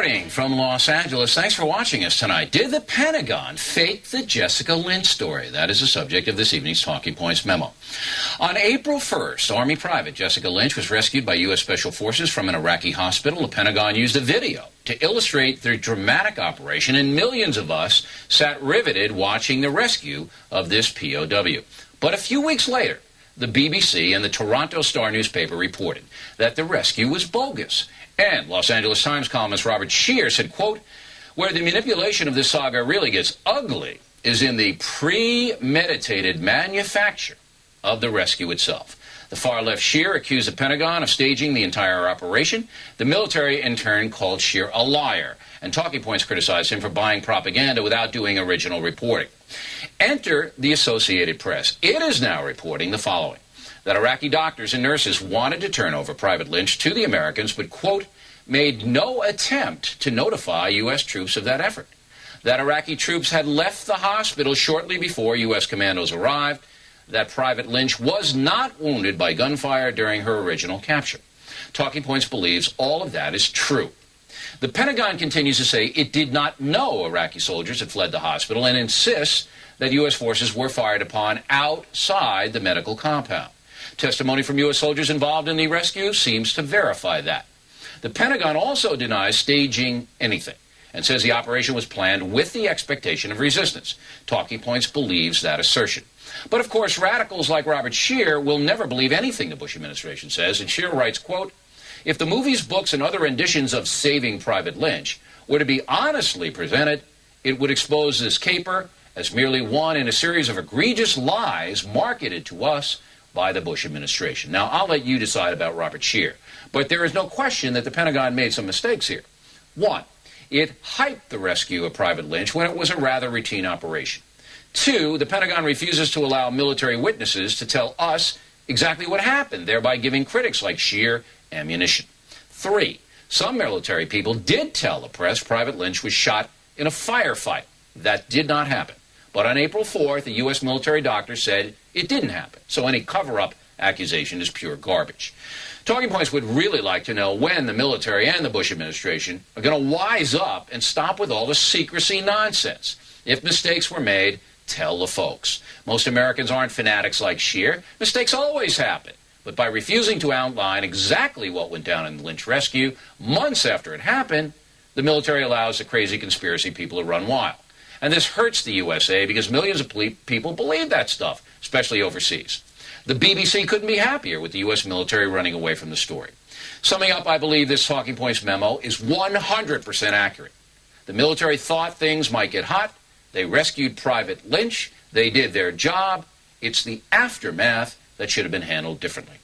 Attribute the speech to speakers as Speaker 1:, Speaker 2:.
Speaker 1: Reporting from Los Angeles, thanks for watching us tonight. Did the Pentagon fake the Jessica Lynch story? That is the subject of this evening's Talking Points memo. On April 1st, Army Private Jessica Lynch was rescued by U.S. Special Forces from an Iraqi hospital. The Pentagon used a video to illustrate the dramatic operation, and millions of us sat riveted watching the rescue of this POW. But a few weeks later, the BBC and the Toronto Star newspaper reported that the rescue was bogus. And Los Angeles Times columnist Robert Scheer said, quote, where the manipulation of this saga really gets ugly is in the premeditated manufacture of the rescue itself. The far-left Scheer accused the Pentagon of staging the entire operation. The military, in turn, called Scheer a liar. And Talking Points criticized him for buying propaganda without doing original reporting. Enter the Associated Press. It is now reporting the following: that Iraqi doctors and nurses wanted to turn over Private Lynch to the Americans, but, quote, made no attempt to notify U.S. troops of that effort. That Iraqi troops had left the hospital shortly before U.S. commandos arrived. That Private Lynch was not wounded by gunfire during her original capture. Talking Points believes all of that is true. The Pentagon continues to say it did not know Iraqi soldiers had fled the hospital and insists that U.S. forces were fired upon outside the medical compound. Testimony from U.S. soldiers involved in the rescue seems to verify that. The Pentagon also denies staging anything and says the operation was planned with the expectation of resistance. Talking Points believes that assertion. But, of course, radicals like Robert Scheer will never believe anything the Bush administration says, and Scheer writes, quote, if the movies, books, and other renditions of Saving Private Lynch were to be honestly presented, it would expose this caper as merely one in a series of egregious lies marketed to us by the Bush administration. Now, I'll let you decide about Robert Scheer, but there is no question that the Pentagon made some mistakes here. One, it hyped the rescue of Private Lynch when it was a rather routine operation. Two, the Pentagon refuses to allow military witnesses to tell us exactly what happened, thereby giving critics like Scheer ammunition. Three, some military people did tell the press Private Lynch was shot in a firefight. That did not happen. But on April 4th, a U.S. military doctor said it didn't happen. So any cover-up accusation is pure garbage. Talking Points would really like to know when the military and the Bush administration are going to wise up and stop with all the secrecy nonsense. If mistakes were made, tell the folks. Most Americans aren't fanatics like Scheer. Mistakes always happen. But by refusing to outline exactly what went down in the Lynch rescue, months after it happened, the military allows the crazy conspiracy people to run wild. And this hurts the USA because millions of people believe that stuff, especially overseas. The BBC couldn't be happier with the U.S. military running away from the story. Summing up, I believe this Talking Points memo is 100% accurate. The military thought things might get hot. They rescued Private Lynch. They did their job. It's the aftermath that should have been handled differently.